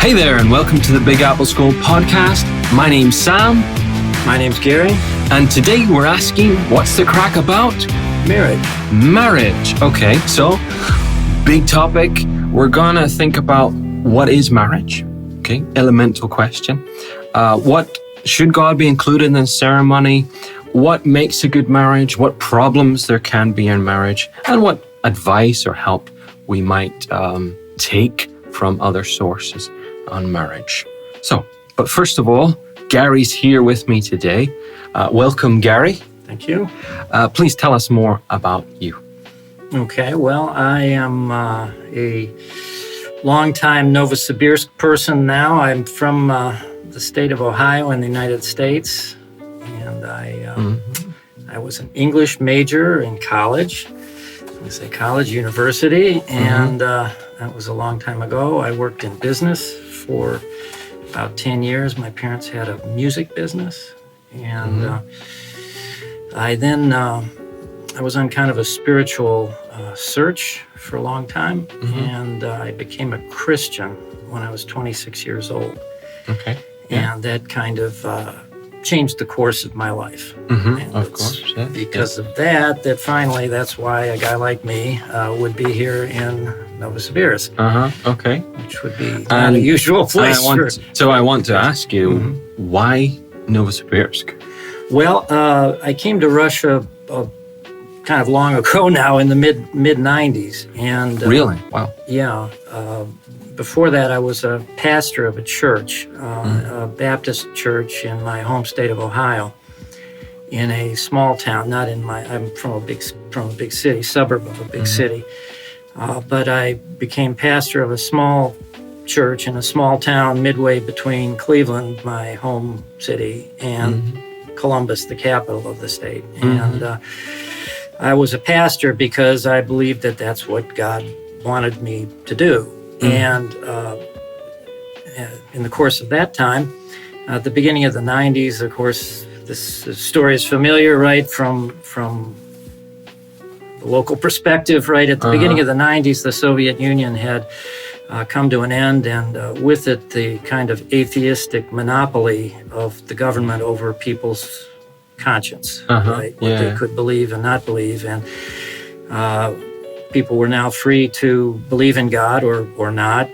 Hey there, and welcome to the Big Apple School podcast. My name's Sam. My name's Гэри. And today we're asking, what's the crack about? Marriage. Okay, so big topic. We're gonna think about what is marriage. Okay, elemental question. What should God be included in the ceremony? What makes a good marriage? What problems there can be in marriage? And what advice or help we might take from other sources on marriage. But first of all, Gary's here with me today. Welcome, Gary. Thank you. Please tell us more about you. Okay, well, I am a longtime Novosibirsk person now. I'm from the state of Ohio in the United States, and I was an English major in college. I say college, university, and that was a long time ago. I worked in business for about 10 years. My parents had a music business, and I was on kind of a spiritual search for a long time, and I became a Christian when I was 26 years old. Okay. And that kind of changed the course of my life. And of course, yeah. Because of that finally, that's why a guy like me would be here in Novosibirsk. Okay. Which would be not a usual place. I want to ask you, why Novosibirsk? Well, I came to Russia kind of long ago now, in the mid 90s. And Really? Wow. Yeah. Before that, I was a pastor of a church, a Baptist church in my home state of Ohio, in a small town. I'm from a big city, suburb of a big city, but I became pastor of a small church in a small town midway between Cleveland, my home city, and Columbus, the capital of the state. And I was a pastor because I believed that that's what God wanted me to do. And in the course of that time, at the beginning of the 90s, of course, this story is familiar, right, from the local perspective, right? At the beginning of the 90s, the Soviet Union had come to an end, and with it, the kind of atheistic monopoly of the government over people's conscience, right? What they could believe and not believe. And people were now free to believe in God or not,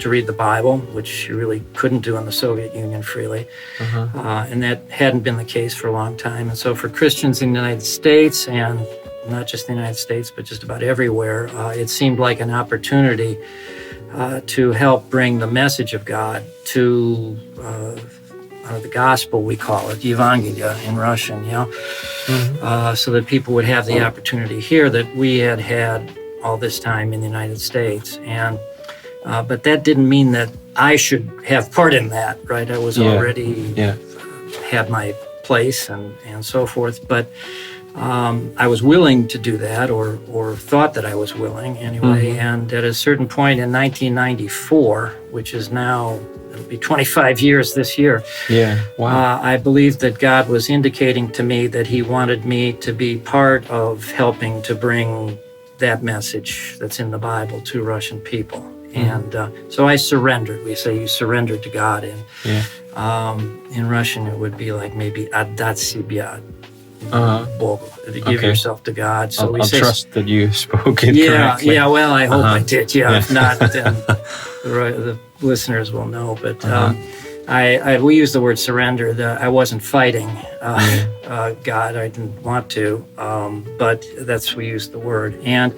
to read the Bible, which you really couldn't do in the Soviet Union freely. And that hadn't been the case for a long time. And so for Christians in the United States, and not just the United States, but just about everywhere, it seemed like an opportunity to help bring the message of God to the gospel, we call it, Evangelia in Russian, so that people would have the opportunity here that we had all this time in the United States. And but that didn't mean that I should have part in that, right? I was already had my place and so forth, but I was willing to do that, or thought that I was willing anyway. And at a certain point in 1994, which is now, it'll be 25 years this year. I believed that God was indicating to me that He wanted me to be part of helping to bring that message that's in the Bible to Russian people. And so I surrendered. We say you surrendered to God. And in Russian, it would be like maybe отдать себя Богу, to give yourself to God. So I'll trust that you spoke it correctly. Well, I hope I did. If not, then the listeners will know. But we use the word surrender. I wasn't fighting God. I didn't want to, but we used the word. And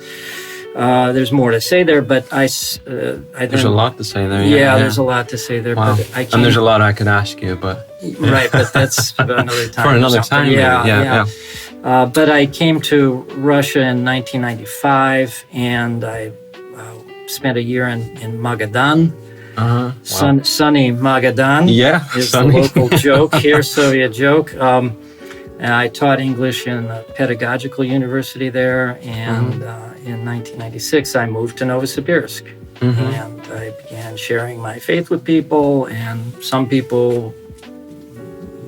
there's more to say there, but there's a lot to say there. There's a lot to say there. Wow. But and there's a lot I could ask you, but right, but that's for another time. For another time, yeah. But I came to Russia in 1995, and I spent a year in Magadan. Sunny Magadan is sunny. The local joke here, Soviet joke. And I taught English in a pedagogical university there, and in 1996 I moved to Novosibirsk, and I began sharing my faith with people, and some people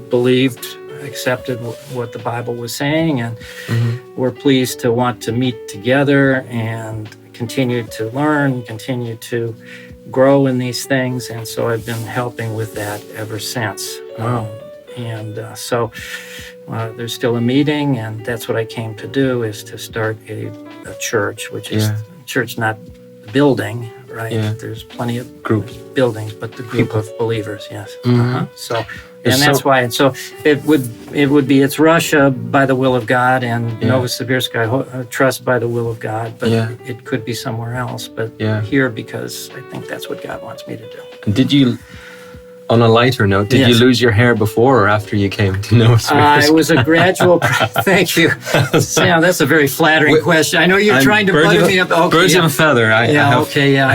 believed, accepted what the Bible was saying, and were pleased to want to meet together and continue to learn, continue to grow in these things, and so I've been helping with that ever since. Wow. So there's still a meeting, and that's what I came to do, is to start a church, which is church, not the building, right? Yeah. There's plenty of Groups. buildings, but the group of believers, yes. Mhm. So, and that's why. So it would be, it's Russia by the will of God, and Novosibirsk, trust by the will of God, but it could be somewhere else, but here, because I think that's what God wants me to do. Did you, on a lighter note, did you lose your hair before or after you came to Novosibirsk? It was a gradual. Thank you, Sam. That's a very flattering question. I know you're trying to butter me up. Okay, birds of a feather. I have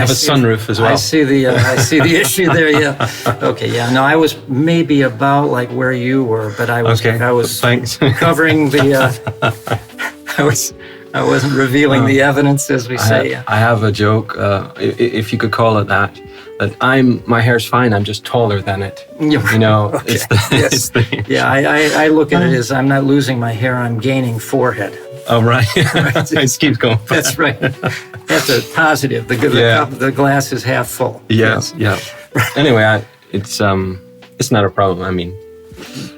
a sunroof as well. I see the issue there. Yeah. Okay. Yeah. No, I was maybe about like where you were, but I was Thanks. covering the. I wasn't revealing the evidence, as we say. I have a joke, if you could call it that my hair's fine, I'm just taller than it. You know, Okay. it's the I look at it as I'm not losing my hair, I'm gaining forehead. Oh, right. It keeps going. That's right. That's a positive. The glass is half full. Yes. Yeah. Anyway, it's not a problem. I mean,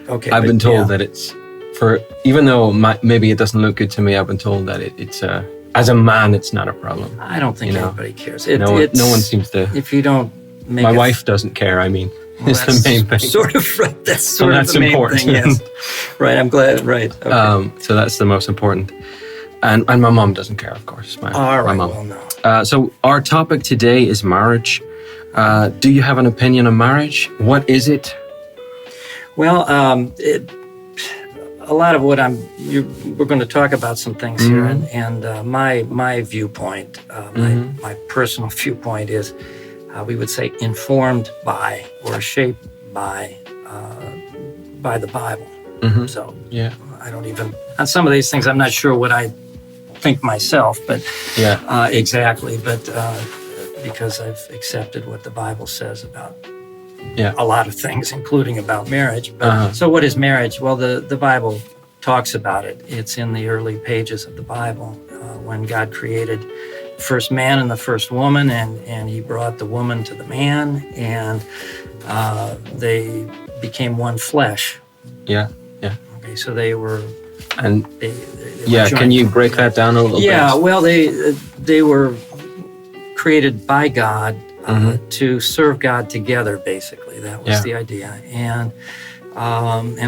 I've been told that it's, even though maybe it doesn't look good to me, I've been told that it's as a man, it's not a problem. I don't think anybody cares. No one seems to. If you don't make my wife doesn't care. I mean, it's the main thing. Sort of right. That's sort of the main important. thing. Yes. Right. I'm glad. Right. Okay. So that's the most important. And my mom doesn't care, of course. My mom. Well, no. So our topic today is marriage. Do you have an opinion on marriage? What is it? Well, a lot of what we're going to talk about some things here, and my viewpoint, my personal viewpoint is, we would say, informed by or shaped by the Bible. So I don't even, on some of these things, I'm not sure what I think myself, but exactly, but because I've accepted what the Bible says about a lot of things, including about marriage. But, so what is marriage? Well, the Bible talks about it. It's in the early pages of the Bible, when God created the first man and the first woman, and he brought the woman to the man, and they became one flesh. Yeah. Okay, so they were... And they were can you break that down a little bit? Yeah, well, they were created by God to serve God together, basically. That was the idea. And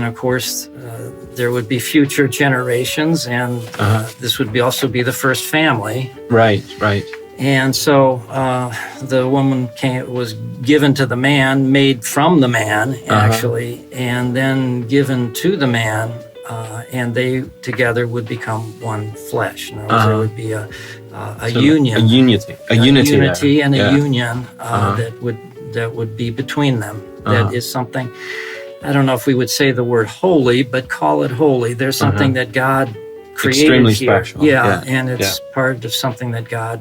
of course, there would be future generations, and this would also be the first family. Right. And so the woman was given to the man, made from the man, actually, and then given to the man, and they together would become one flesh. In other words, there would be a union. A unity and a union that would be between them. That is something, I don't know if we would say the word holy, but call it holy. There's something that God created extremely here. Special. And it's part of something that God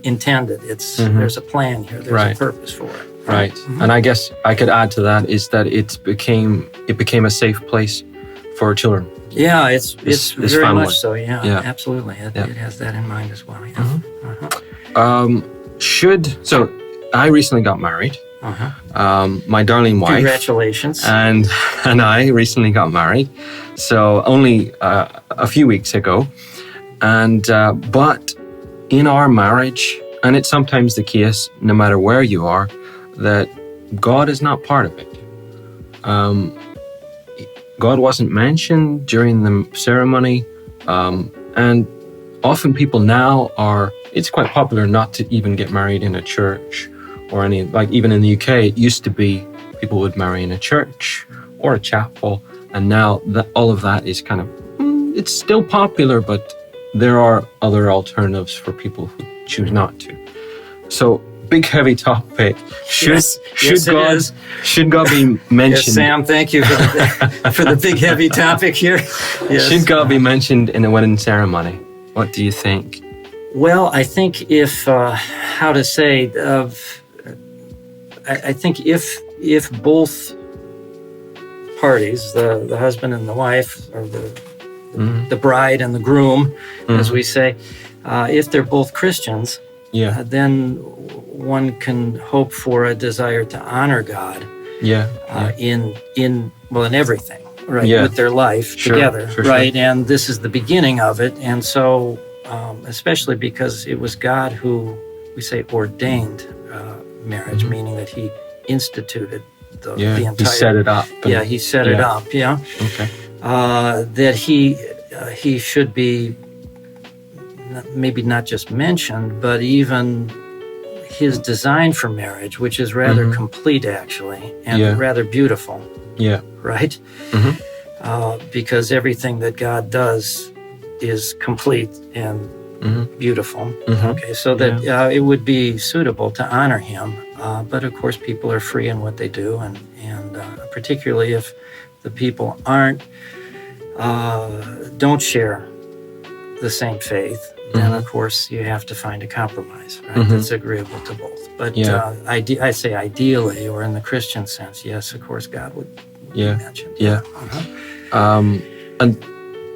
intended. It's there's a plan here. There's a purpose for it. Right. And I guess I could add to that is that it became a safe place for children. Yeah, it's very family. much so. Yeah. Absolutely. It has that in mind as well. So I recently got married. My darling wife. Congratulations. And I recently got married. So only a few weeks ago. And but in our marriage, and it's sometimes the case, no matter where you are, that God is not part of it. God wasn't mentioned during the ceremony, and often people now it's quite popular not to even get married in a church or even in the UK, it used to be people would marry in a church or a chapel, and now all of that is kind of, it's still popular, but there are other alternatives for people who choose not to. So, big heavy topic. Should God be mentioned? Yes, Sam, thank you for the big heavy topic here. Yes. Should God be mentioned in a wedding ceremony? What do you think? Well, I think I think if both parties, the husband and the wife, or the bride and the groom, as we say, if they're both Christians, then one can hope for a desire to honor God in everything, right? With their life together, right? And this is the beginning of it. And so, especially because it was God who, we say, ordained marriage, meaning that he instituted the entire... He set it up. He set it up, Okay. That he should be maybe not just mentioned, but even his design for marriage, which is rather complete, actually, and rather beautiful. Yeah. Right? Because everything that God does is complete and beautiful. Okay, so that it would be suitable to honor him. But of course, people are free in what they do, and particularly if the people don't share the same faith, then of course you have to find a compromise, right? That's agreeable to both. But I say ideally, or in the Christian sense, yes, of course, God would be mentioned. Yeah. And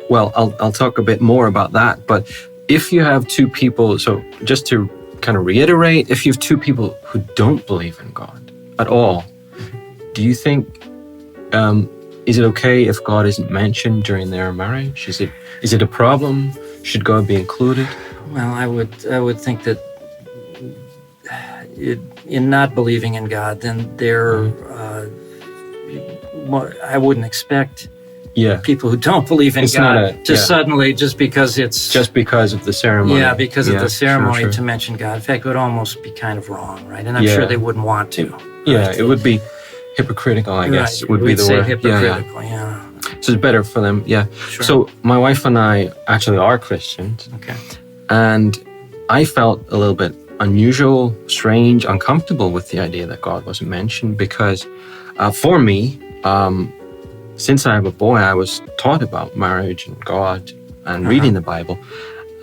well, I'll talk a bit more about that. But if you have two people, so just to kind of reiterate, if you have two people who don't believe in God at all, do you think is it okay if God isn't mentioned during their marriage? Is it a problem? Should God be included? Well, I would think that in not believing in God, then I wouldn't expect people who don't believe in God to suddenly, just because of the ceremony. Yeah, because of the ceremony to mention God. In fact, it would almost be kind of wrong, right? And I'm sure they wouldn't want to. Yeah, it would be hypocritical, I guess, would be the word. word. Hypocritical, So it's better for them, Sure. So my wife and I actually are Christians. Okay. And I felt a little bit unusual, strange, uncomfortable with the idea that God wasn't mentioned because for me, since I have a boy, I was taught about marriage and God and reading the Bible.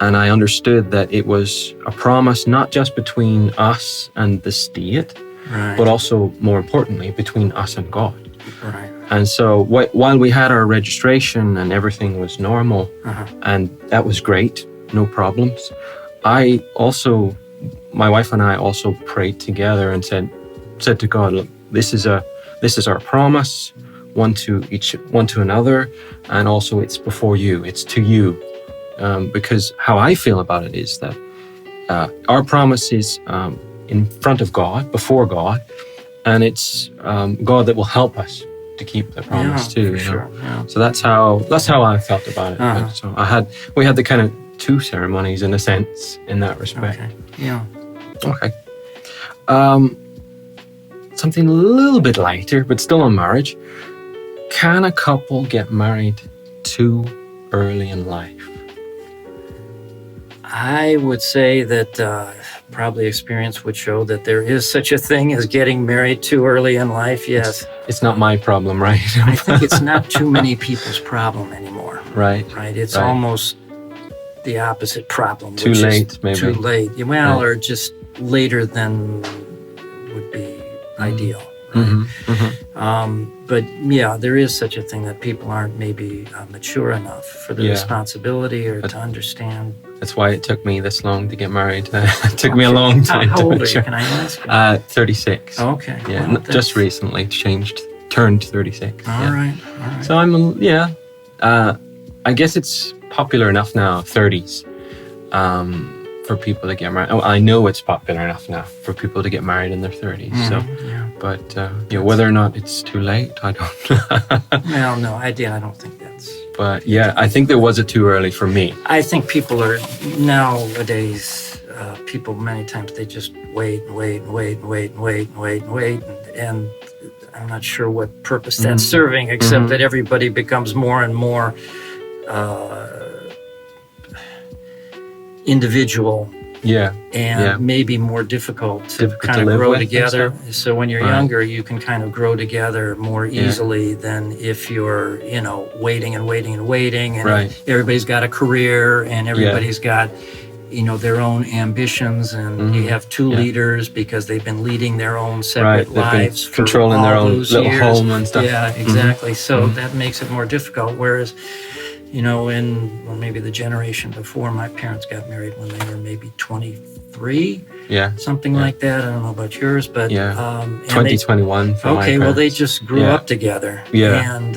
And I understood that it was a promise not just between us and the state, but also, more importantly, between us and God. Right. And so while we had our registration and everything was normal, and that was great, no problems, my wife and I also prayed together and said to God, look, this is our promise, one to another, and also it's before you, it's to you. Because how I feel about it is that our promise is in front of God, before God, and it's God that will help us to keep the promise too. You know? So that's how I felt about it. So we had the kind of two ceremonies in a sense in that respect. Okay. Something a little bit lighter, but still on marriage. Can a couple get married too early in life? I would say that probably experience would show that there is such a thing as getting married too early in life, yes. It's not my problem, right? I think it's not too many people's problem anymore. Right. It's almost the opposite problem. Too late, maybe. Too late. Well, or just later than would be ideal. Right? But there is such a thing that people aren't maybe mature enough for the responsibility or to understand. That's why it took me this long to get married. It took me a long time. How old are you? Can I ask? 36. Okay. Yeah, well, just recently turned 36. All right. So I'm, I guess it's popular enough now, 30s, for people to get married. Oh, I know it's popular enough now for people to get married in their 30s. But whether or not it's too late, I don't. Well, no, I don't think that's. But I think there was a too early for me. I think people are nowadays. People many times they just wait, and I'm not sure what purpose that's serving, except that everybody becomes more and more individual. Maybe more difficult to kind of grow together. So when you're younger, you can kind of grow together more easily than if you're, waiting and everybody's got a career and everybody's got, their own ambitions, and you have two leaders because they've been leading their own separate lives, for controlling their own little years. home and stuff. Yeah, exactly. So that makes it more difficult. Whereas, maybe the generation before, my parents got married when they were maybe 23 2003, something Yeah. like that. I don't know about yours, but and 2021 for my okay, well, they parents. just grew up together, and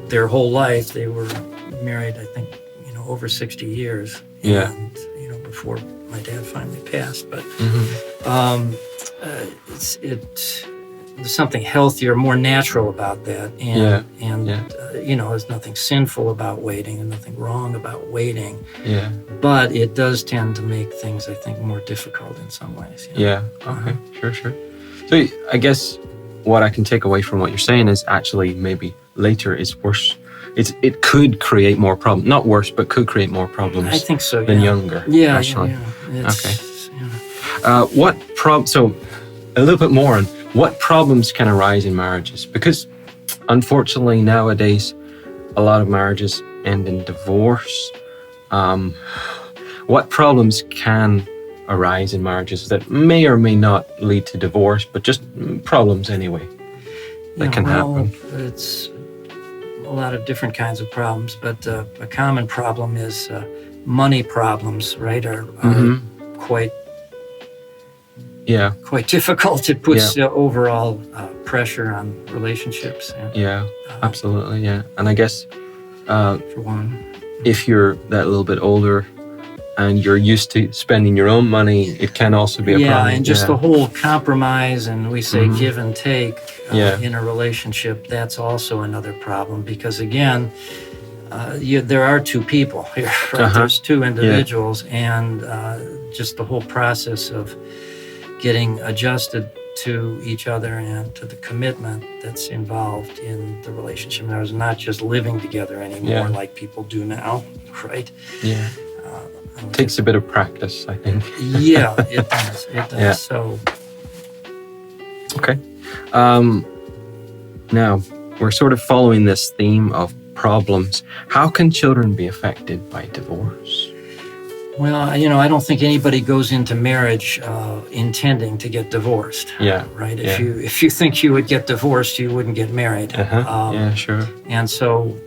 their whole life they were married. I think over 60 years, and before my dad finally passed. But there's something healthier, more natural about that, and there's nothing sinful about waiting and nothing wrong about waiting. Yeah. But it does tend to make things, I think, more difficult in some ways. Yeah. Okay. Sure. So I guess what I can take away from what you're saying is actually maybe later it's worse. It could create more problems. Not worse, but could create more problems. I think so. Than younger. Yeah. Actually. Yeah. Okay. So a little bit more on what problems can arise in marriages, because unfortunately nowadays a lot of marriages end in divorce. What problems can arise in marriages that may or may not lead to divorce, but just problems anyway that can happen? It's a lot of different kinds of problems, but a common problem is money problems, right? Are quite difficult. It puts overall pressure on relationships. Absolutely. Yeah, and I guess for one, if you're that little bit older and you're used to spending your own money, it can also be a problem. And just the whole compromise, and we say give and take in a relationship, that's also another problem, because again, there are two people here, right? There's two individuals, and just the whole process of getting adjusted to each other and to the commitment that's involved in the relationship. There's not just living together anymore like people do now, right? Yeah. It takes a bit of practice, I think. It does. Yeah. So. Okay. Now, we're sort of following this theme of problems. How can children be affected by divorce? Well, I don't think anybody goes into marriage intending to get divorced. Right? If you think you would get divorced, you wouldn't get married. Sure. And so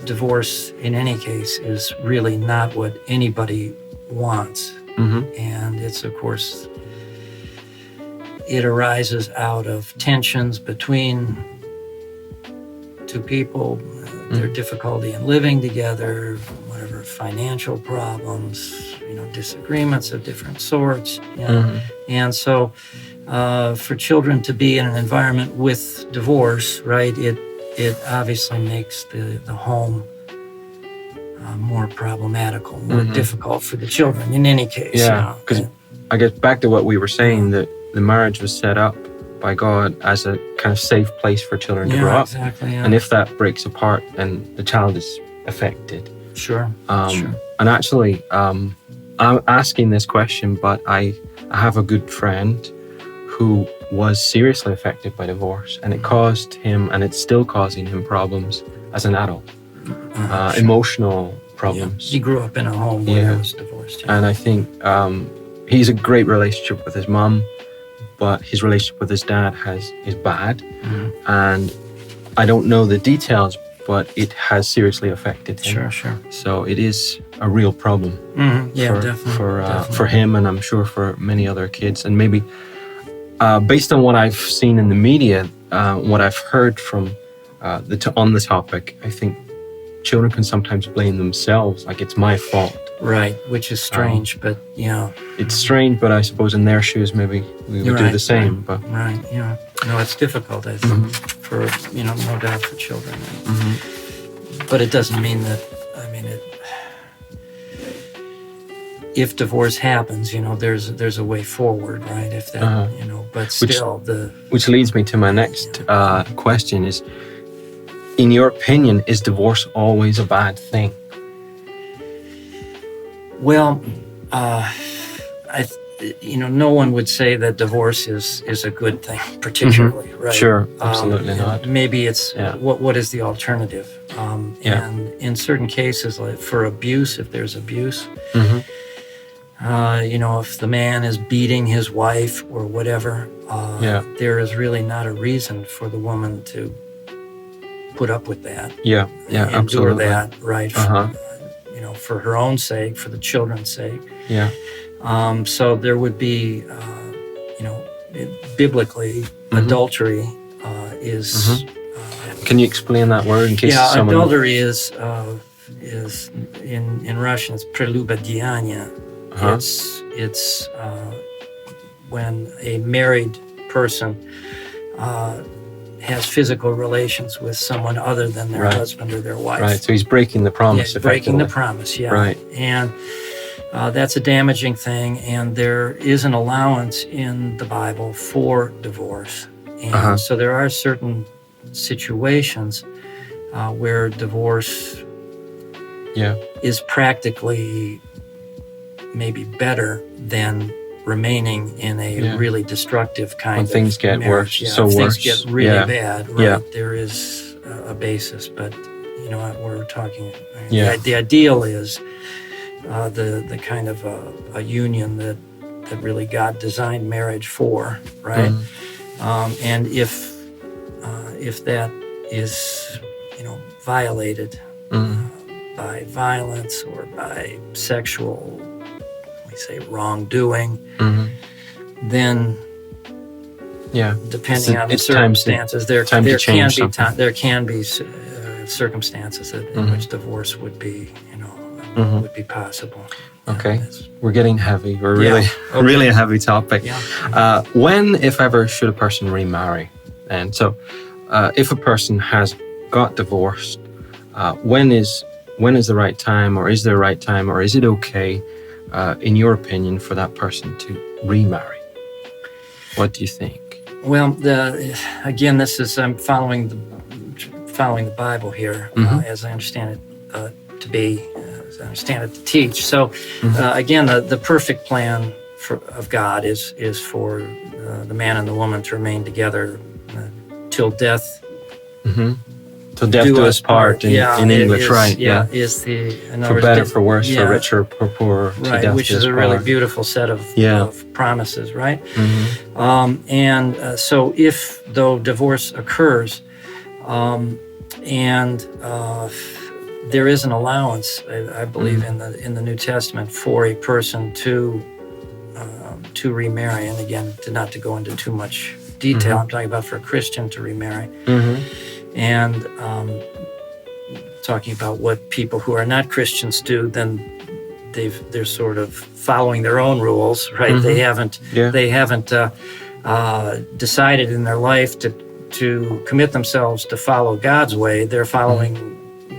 divorce, in any case, is really not what anybody wants. And it's, of course, it arises out of tensions between two people, their difficulty in living together, whatever, financial problems, disagreements of different sorts. And so for children to be in an environment with divorce, right, it obviously makes the home more problematical, more difficult for the children in any case. Yeah, because I guess back to what we were saying, that the marriage was set up by God as a kind of safe place for children to grow up. Exactly, And if that breaks apart, then the child is affected. Sure. And actually, I'm asking this question, but I have a good friend who was seriously affected by divorce, and it caused him, and it's still causing him, problems as an adult, emotional problems. He grew up in a home where he was divorced. And I think he's a great relationship with his mom, but his relationship with his dad is bad. And I don't know the details, but it has seriously affected him. Sure. So it is a real problem definitely. for him, and I'm sure for many other kids. And maybe based on what I've seen in the media, what I've heard from on the topic, I think children can sometimes blame themselves, like it's my fault. Right, which is strange, but it's strange, but I suppose in their shoes, maybe we would do the same. But it's difficult, I think, for no doubt for children. But it doesn't mean that. If divorce happens, there's a way forward, right? If that, but still which leads me to my next question: is, in your opinion, is divorce always a bad thing? Well, no one would say that divorce is a good thing, particularly, right? Sure, absolutely not. Maybe it's what is the alternative? And in certain cases, like for abuse, if there's abuse, if the man is beating his wife or whatever, there is really not a reason for the woman to put up with that. Absolutely. Endure that, right? for her own sake, for the children's sake. Yeah. So there would be, biblically, adultery is. Can you explain that word in case someone? Adultery is in Russian. It's прелюбодеяние. It's when a married person has physical relations with someone other than their husband or their wife. Right. So he's breaking the promise. Breaking the promise. Yeah. Right. And that's a damaging thing, and there is an allowance in the Bible for divorce. And so there are certain situations where divorce is practically maybe better than remaining in a really destructive kind of when things get marriage. worse, things get really bad, right? Yeah. There is a basis, but we're talking. Yeah. The ideal is the kind of a union that really God designed marriage for, right? And if that is violated by violence or by sexual, we say, wrongdoing, then depending on the circumstances, there can be circumstances in which divorce would be would be possible. Okay, we're getting heavy. We're really a heavy topic. Yeah. When, if ever, should a person remarry? And so, if a person has got divorced, when is the right time, or is there a right time, or is it okay, in your opinion, for that person to remarry? What do you think? Well, again, this is I'm following the Bible here, as I understand it to be, as I understand it to teach. So, again, the perfect plan of God is for the man and the woman to remain together till death. Till death do us part in English, right? Yeah, is the for better, for worse, for richer, for poorer. Right, death which is a really beautiful set of promises, right? And so, though divorce occurs, and there is an allowance, I believe, in the New Testament for a person to remarry, and again, not to go into too much detail. I'm talking about for a Christian to remarry. And talking about what people who are not Christians do, then they're sort of following their own rules, right? They haven't decided in their life to commit themselves to follow God's way. They're following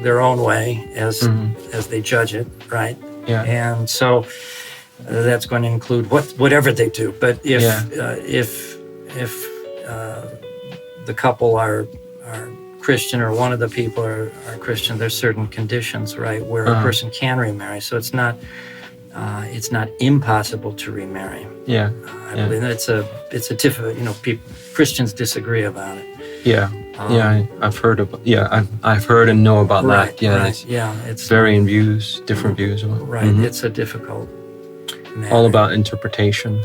their own way as they judge it, right? Yeah. And so that's going to include whatever they do. But if the couple are Christian, or one of the people are Christian, there's certain conditions, right, where a person can remarry. So it's not impossible to remarry. I believe that it's a difficult. Christians disagree about it. I've heard about. I've heard and know about that. It's very different views. Right, it's a difficult matter. All about interpretation.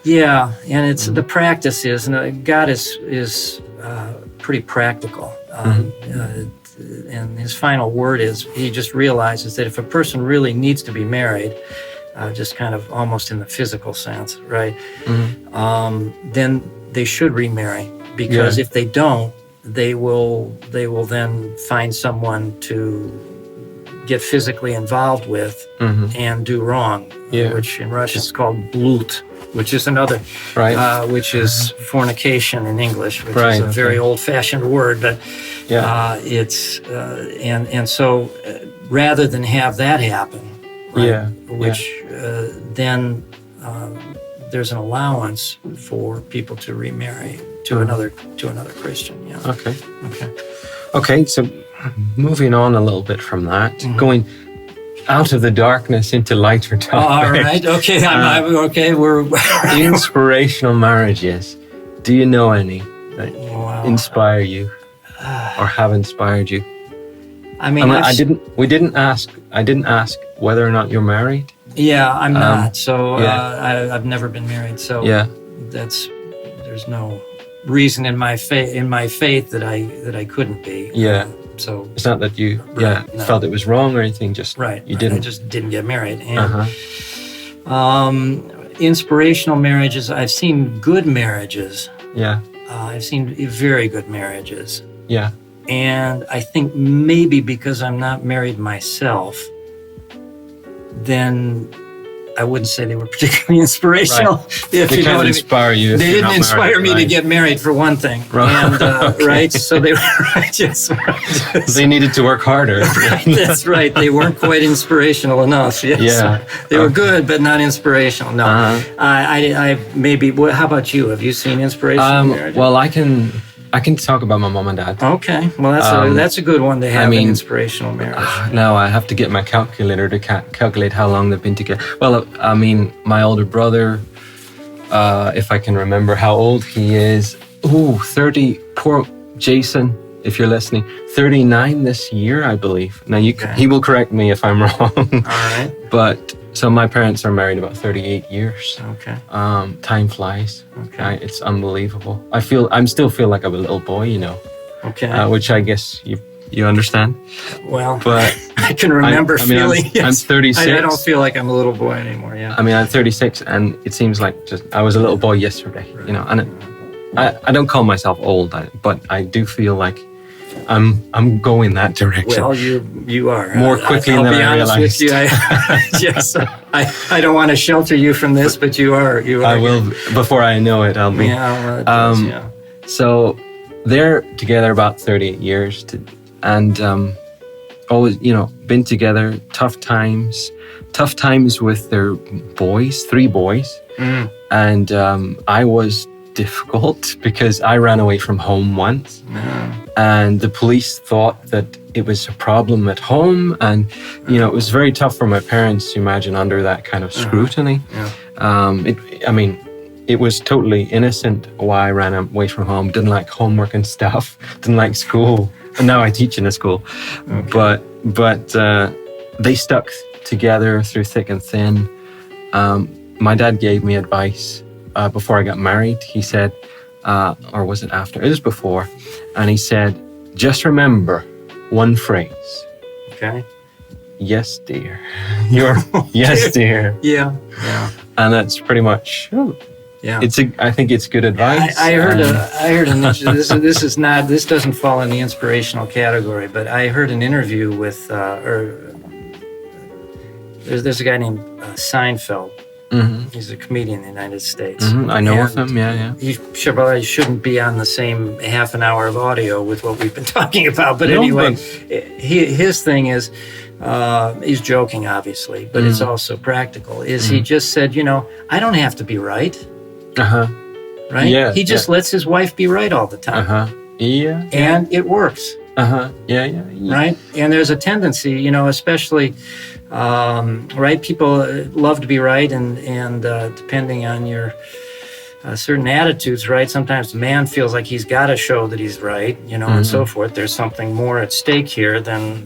Yeah, and it's the practice is, and God is pretty practical. And his final word is, he just realizes that if a person really needs to be married, just kind of almost in the physical sense, right? Then they should remarry, because if they don't, they will then find someone to get physically involved with and do wrong, which in Russian is called blut, which is another, which is fornication in English, which is a very old-fashioned word, but it's and so rather than have that happen, then there's an allowance for people to remarry to another Christian. Okay. So moving on a little bit from that, going out of the darkness into lighter topics. All right. Okay. Okay. We're inspirational marriages. Do you know any that inspire you or have inspired you? I mean, I didn't ask whether or not you're married. Yeah, I'm not. So I've never been married. So there's no reason in my faith that I couldn't be. So it's not that you no. felt it was wrong or anything. Just you didn't. I just didn't get married. And, inspirational marriages. I've seen good marriages. Yeah. I've seen very good marriages. Yeah. And I think maybe because I'm not married myself, then I wouldn't say they were particularly inspirational. Right. If they you know can't what inspire you. If they you're didn't not inspire married, me right. to get married, for one thing. Right. And, Okay. right? So they were righteous. They needed to work harder. Right, that's right. They weren't quite inspirational enough. Yes. Yeah. They were good, but not inspirational. No. I maybe. How about you? Have you seen inspirational marriages? Well, I can talk about my mom and dad. Okay. Well, that's a good one to have, an inspirational marriage. Now I have to get my calculator to calculate how long they've been together. Well, I mean, my older brother, if I can remember how old he is, 30, poor Jason, if you're listening, 39 this year, I believe. Now, he will correct me if I'm wrong. All right. But, so my parents are married about 38 years. Okay. Time flies. Okay. It's unbelievable. I still feel like I'm a little boy, you know. Okay. Which I guess you understand. Well, but I can remember feeling. I'm 36. I don't feel like I'm a little boy anymore. Yeah. I mean, I'm 36, and it seems like I was a little boy yesterday. You know, and I don't call myself old, but I do feel like I'm going that direction. Well, you are more quickly than I realized. I'll be honest with you. Yes, I don't want to shelter you from this, but you are. I will before I know it. I'll be. Yeah. Well, it does, yeah. So they're together about 38 years, and always, you know, been together. Tough times with their boys, 3 boys, and I was difficult because I ran away from home once. And the police thought that it was a problem at home, and you know, it was very tough for my parents to imagine under that kind of scrutiny. It was totally innocent why I ran away from home. Didn't like homework and stuff. Didn't like school. And now I teach in a school. Okay. But they stuck together through thick and thin. My dad gave me advice before I got married. He said, or was it after? It was before. And he said, just remember one phrase. Okay. Yes, dear. Yes, dear. Yeah. And that's pretty much. Yeah. I think it's good advice. I heard this doesn't fall in the inspirational category, but I heard an interview with there's a guy named Seinfeld. Mm-hmm. He's a comedian in the United States. Mm-hmm. I know of him, yeah. He shouldn't be on the same half an hour of audio with what we've been talking about. But anyway, his thing is, he's joking, obviously, but it's also practical, he just said, you know, I don't have to be right. Uh-huh. Right? Yeah. He just lets his wife be right all the time. Uh-huh. Yeah. And it works. Uh-huh. Yeah. Right? And there's a tendency, you know, especially... right? People love to be right, and depending on your certain attitudes, right? Sometimes the man feels like he's got to show that he's right, you know, and so forth. There's something more at stake here than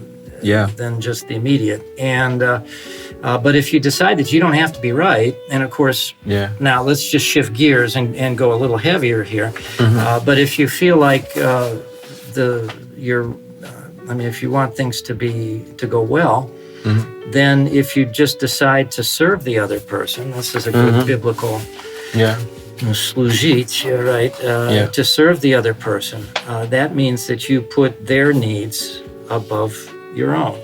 just the immediate. And but if you decide that you don't have to be right, and of course, now let's just shift gears and go a little heavier here. But if you feel like if you want things to go well. Then if you just decide to serve the other person, this is a good biblical служить, right? To serve the other person, that means that you put their needs above your own,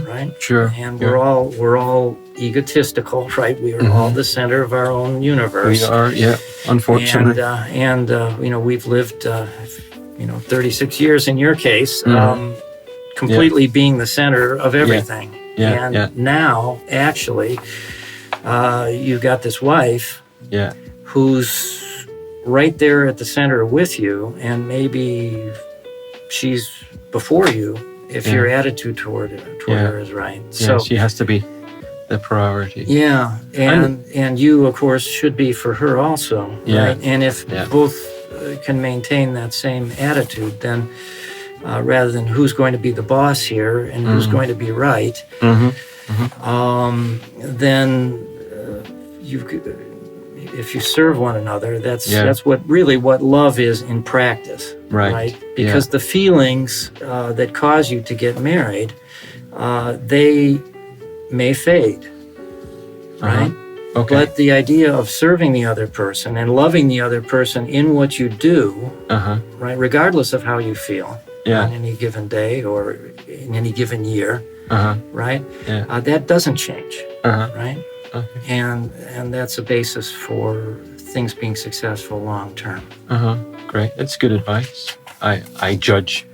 right? Sure. And we're all egotistical, right? We are all the center of our own universe. We are, unfortunately. And you know, we've lived 36 years in your case, completely being the center of everything. Now, actually, you've got this wife who's right there at the center with you, and maybe she's before you if your attitude toward her is right. So she has to be the priority. Yeah, and you, of course, should be for her also, right? And if both can maintain that same attitude, then... rather than who's going to be the boss here and who's going to be right, then if you serve one another, that's what love is in practice, right? Because the feelings that cause you to get married, they may fade, right? Okay. But the idea of serving the other person and loving the other person in what you do, right, regardless of how you feel on any given day or in any given year, right? That doesn't change, right? Okay. And that's a basis for things being successful long term. Great. That's good advice. I judge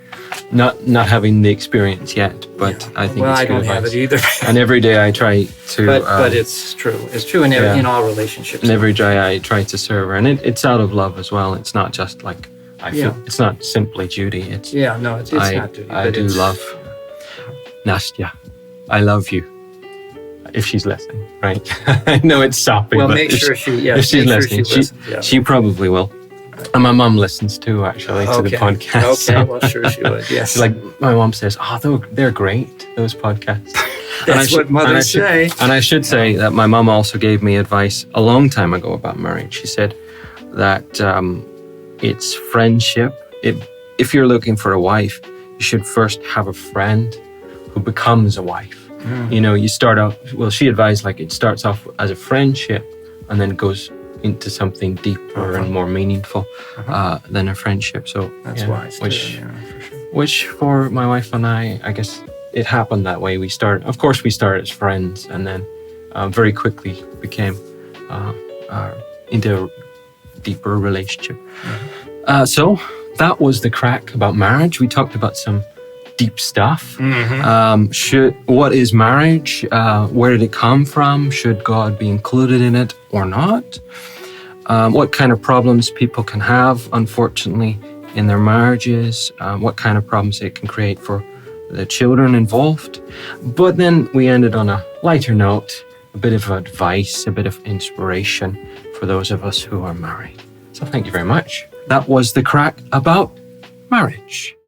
not having the experience yet, but I think it's good advice. Well, I don't have it either. And every day I try to... But it's true. It's true in all relationships. And every day I try to serve her. And it's out of love as well. It's not just like... I feel it's not simply duty. It's it's not duty. I do love Nastya. I love you. If she's listening, right? I know it's sopping. Well, but make sure if she's listening, she probably will. And my mom listens too, actually, to the podcast. Okay, well, sure she would, yes. Like my mom says, they're great, those podcasts. That's what mothers say. And I should say that my mom also gave me advice a long time ago about marriage. She said that it's friendship. If you're looking for a wife, you should first have a friend who becomes a wife. You know, you start out, she advised like it starts off as a friendship and then goes into something deeper and more meaningful than a friendship. So that's wise, for sure. Which for my wife and I guess it happened that way. We started as friends and then very quickly became into a deeper relationship. So that was the crack about marriage. We talked about some deep stuff. What is marriage? Where did it come from? Should God be included in it or not? What kind of problems people can have, unfortunately, in their marriages? What kind of problems it can create for the children involved? But then we ended on a lighter note, a bit of advice, a bit of inspiration for those of us who are married. So thank you very much. That was the crack about marriage.